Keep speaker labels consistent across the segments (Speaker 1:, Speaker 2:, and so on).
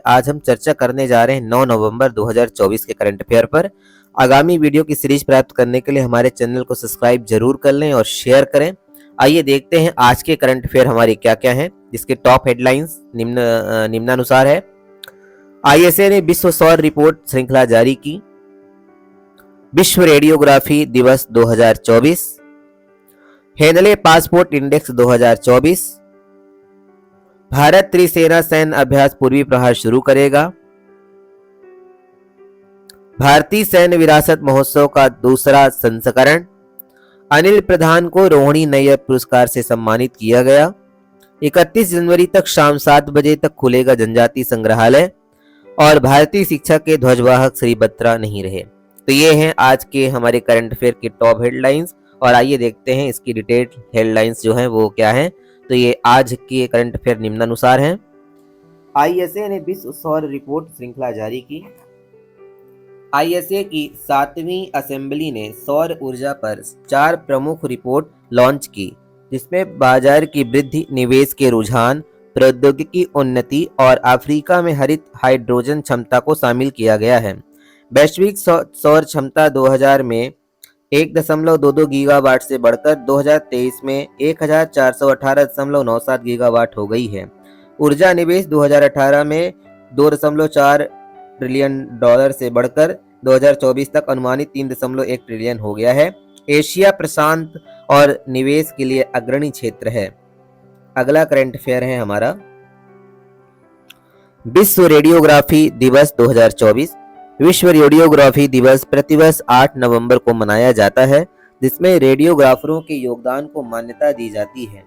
Speaker 1: आज हम चर्चा करने जा रहे हैं 9 नवंबर 2024 के करंट अफेयर पर। आगामी वीडियो की सीरीज प्राप्त करने के लिए हमारे चैनल को सब्सक्राइब जरूर कर लें और शेयर करें। आइए देखते हैं आज के करंट अफेयर हमारे क्या क्या हैं, जिसके टॉप हेडलाइंस निम्नानुसार है। आईएसए ने विश्व सौर रिपोर्ट श्रृंखला जारी की। विश्व रेडियोग्राफी दिवस 2024। Henley passport index 2024। भारत त्रिसेना सैन्य अभ्यास पूर्वी प्रहार शुरू करेगा। भारतीय सैन्य विरासत महोत्सव का दूसरा संस्करण। अनिल प्रधान को रोहिणी नैयर पुरस्कार से सम्मानित किया गया। 31 जनवरी तक शाम 7 बजे तक खुलेगा जनजातीय संग्रहालय। और भारतीय शिक्षा के ध्वजवाहक श्री बत्रा नहीं रहे। तो ये हैं आज के हमारे करंट अफेयर के टॉप हेडलाइंस। और आइए देखते हैं इसकी डिटेल्ड हेडलाइंस जो हैं वो क्या हैं। तो ये आज के करंट अफेयर निम्नानुसार हैं। आईएसए ने विश्व सौर रिपोर्ट श्रृंखला जारी की। आईएसए की 7वीं असेंबली ने सौर ऊर्जा पर 4 प्रमुख रिपोर्ट लॉन्च की, जिसमें बाजार की वृद्धि, निवेश के रुझान, प्रौद्योगिकी उन्नति और अफ्रीका में हरित हाइड्रोजन क्षमता को शामिल किया गया है। वैश्विक सौर क्षमता 2000 में 1.22 गीगावाट से बढ़कर 2023 में 1418.97 गीगावाट हो गई है। ऊर्जा निवेश 2018 में 2.4 ट्रिलियन डॉलर से बढ़कर 2024 तक अनुमानित 3.1 ट्रिलियन हो गया है। एशिया प्रशांत और निवेश के लिए अग्रणी क्षेत्र है। अगला करंट अफेयर है हमारा विश्व रेडियोग्राफी दिवस 2024। विश्व रेडियोग्राफी दिवस प्रतिवर्ष 8 नवंबर को मनाया जाता है, जिसमें रेडियोग्राफरों के योगदान को मान्यता दी जाती है।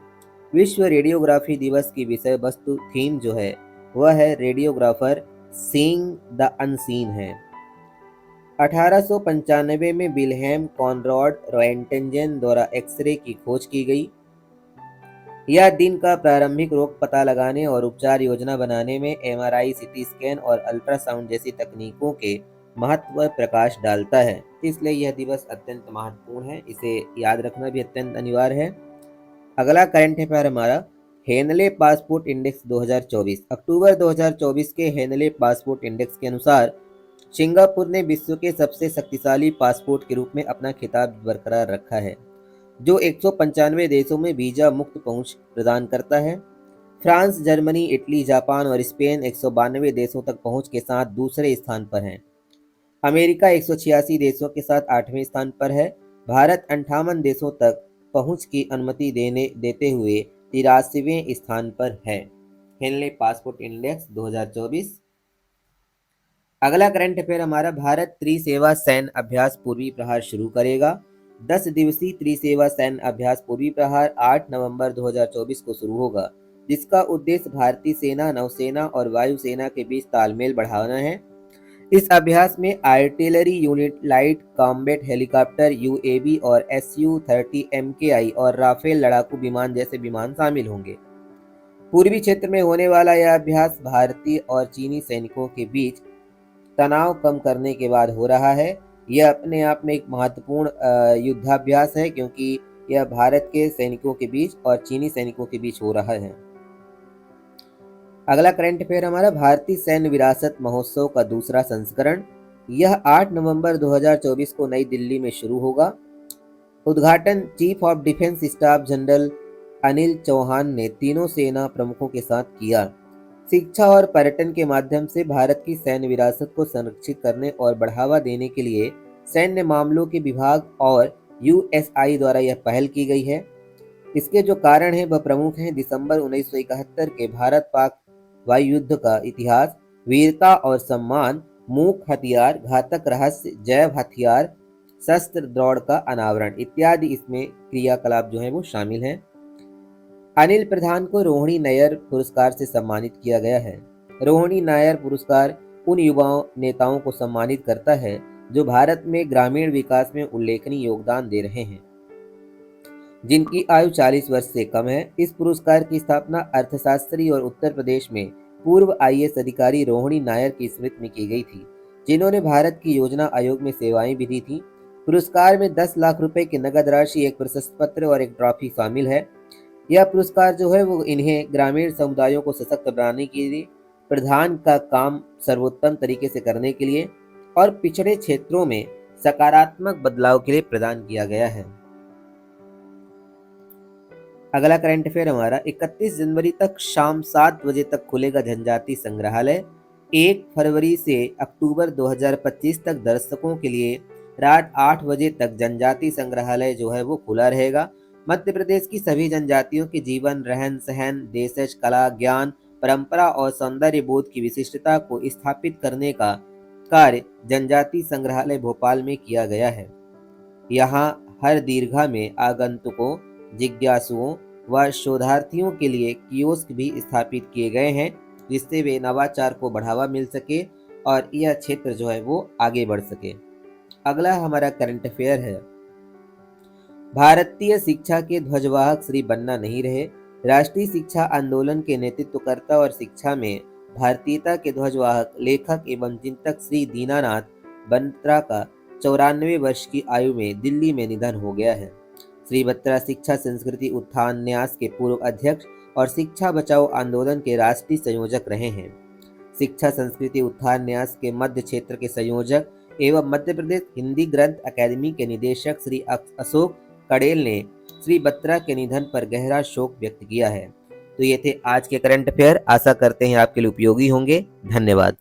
Speaker 1: विश्व रेडियोग्राफी दिवस की विषय वस्तु थीम जो है वह है रेडियोग्राफर सीइंग द अनसीन है। 1895 में विल्हेम कॉनराड रोएंटजेन द्वारा एक्सरे की खोज की गई। यह दिन का प्रारंभिक रोग पता लगाने और उपचार योजना बनाने में एमआरआई, सीटी स्कैन और अल्ट्रासाउंड जैसी तकनीकों के महत्व पर प्रकाश डालता है। इसलिए यह दिवस अत्यंत महत्वपूर्ण है, इसे याद रखना भी अत्यंत अनिवार्य है। अगला करंट अफेयर हमारा हेनले पासपोर्ट इंडेक्स 2024। अक्टूबर 2024 के हेनले पासपोर्ट इंडेक्स के अनुसार सिंगापुर ने विश्व के सबसे शक्तिशाली पासपोर्ट के रूप में अपना खिताब बरकरार रखा है, जो 195 देशों में वीजा मुक्त पहुंच प्रदान करता है। फ्रांस, जर्मनी, इटली, जापान और स्पेन 192 देशों तक पहुंच के साथ दूसरे स्थान पर हैं। अमेरिका 186 देशों के साथ 8वें स्थान पर है। भारत 58 देशों तक पहुंच की अनुमति देते हुए 83वें स्थान पर है। Henley passport index 2024। अगला करंट अफेयर हमारा भारत त्रिसेवा सैन्य अभ्यास पूर्वी प्रहार शुरू करेगा। 10 दिवसीय त्रिसेवा सैन्य अभ्यास पूर्वी प्रहार 8 नवंबर 2024 को शुरू होगा, जिसका उद्देश्य भारतीय सेना, नौसेना और वायुसेना के बीच तालमेल बढ़ाना है। इस अभ्यास में artillery unit, light combat helicopter, UAV और SU-30 MKI और राफेल लड़ाकू विमान जैसे विमान शामिल होंगे। पूर्वी क्षेत्र में होने वाला यह अभ्यास भारतीय और चीनी सैनिकों के बीच तनाव कम करने के बाद हो रहा है। यह अपने आप में एक महत्वपूर्ण युद्धाभ्यास है, क्योंकि यह भारत के सैनिकों के बीच और चीनी सैनिकों के बीच हो रहा है। अगला करंट अफेयर हमारा भारतीय सैन्य विरासत महोत्सव का दूसरा संस्करण। यह 8 नवंबर 2024 को नई दिल्ली में शुरू होगा। उद्घाटन chief of defence staff general Anil Chauhan ने तीनों सेना प्रमुखों के साथ किया। शिक्षा और पर्यटन के माध्यम से भारत की सैन्य विरासत को संरक्षित करने और बढ़ावा देने के लिए सैन्य मामलों के विभाग और USI द्वारा यह पहल की गई है। इसके जो कारण हैं वह प्रमुख हैं। दिसंबर 1971 के भारत पाक वायु युद्ध का इतिहास, वीरता और सम्मान, मूक हथियार, घातक रहस्य, जैव हथियार, शस्त्र दौड़ का अनावरण इत्यादि इसमें क्रियाकलाप जो है वो शामिल हैं। अनिल प्रधान को रोहिणी नायर पुरस्कार से सम्मानित किया गया है। रोहिणी नायर पुरस्कार उन युवा नेताओं को सम्मानित करता है जो भारत में ग्रामीण विकास में उल्लेखनीय योगदान दे रहे हैं, जिनकी आयु 40 वर्ष से कम है। इस पुरस्कार की स्थापना अर्थशास्त्री और उत्तर प्रदेश में पूर्व IAS अधिकारी रोहिणी नायर की स्मृति में की गई थी, जिन्होंने भारत की योजना आयोग में सेवाएं भी दी थी। पुरस्कार में 10 लाख रुपए की नगद राशि, एक प्रशस्ति पत्र और एक ट्रॉफी शामिल है। यह पुरस्कार जो है वो इन्हें ग्रामीण समुदायों को सशक्त बनाने के लिए प्रधान का काम सर्वोत्तम तरीके से करने के लिए और पिछड़े क्षेत्रों में सकारात्मक बदलाव के लिए प्रदान किया गया है। अगला करंट अफेयर हमारा 31 जनवरी तक शाम 7 बजे तक खुलेगा जनजाति संग्रहालय। 1 फरवरी से अक्टूबर 2025 तक दर्शकों के लिए रात 8 बजे तक जनजाति संग्रहालय जो है वो खुला रहेगा। मध्य प्रदेश की सभी जनजातियों के जीवन, रहन सहन, देशज, कला, ज्ञान, परंपरा और सौंदर्य बोध की विशिष्टता को स्थापित करने का कार्य जनजाति संग्रहालय भोपाल में किया गया है। यहाँ हर दीर्घा में आगंतुकों, जिज्ञासुओं व शोधार्थियों के लिए कियोस्क भी स्थापित किए गए हैं, जिससे वे नवाचार को बढ़ावा मिल सके और यह क्षेत्र जो है वो आगे बढ़ सके। अगला हमारा करंट अफेयर है, भारतीय शिक्षा के ध्वजवाहक श्री बन्ना नहीं रहे। राष्ट्रीय शिक्षा आंदोलन के नेतृत्वकर्ता और शिक्षा में भारतीयता के ध्वजवाहक, लेखक एवं चिंतक श्री दीनानाथ बत्रा का 94 वर्ष की आयु में दिल्ली में निधन हो गया है। श्री बत्रा शिक्षा संस्कृति उत्थान न्यास के पूर्व अध्यक्ष और शिक्षा बचाओ आंदोलन के राष्ट्रीय संयोजक रहे हैं। शिक्षा संस्कृति उत्थान न्यास के मध्य क्षेत्र के संयोजक एवं मध्य प्रदेश हिंदी ग्रंथ अकादमी के निदेशक श्री अशोक कड़ेल ने श्री बत्रा के निधन पर गहरा शोक व्यक्त किया है। तो ये थे आज के करंट अफेयर। आशा करते हैं आपके लिए उपयोगी होंगे। धन्यवाद।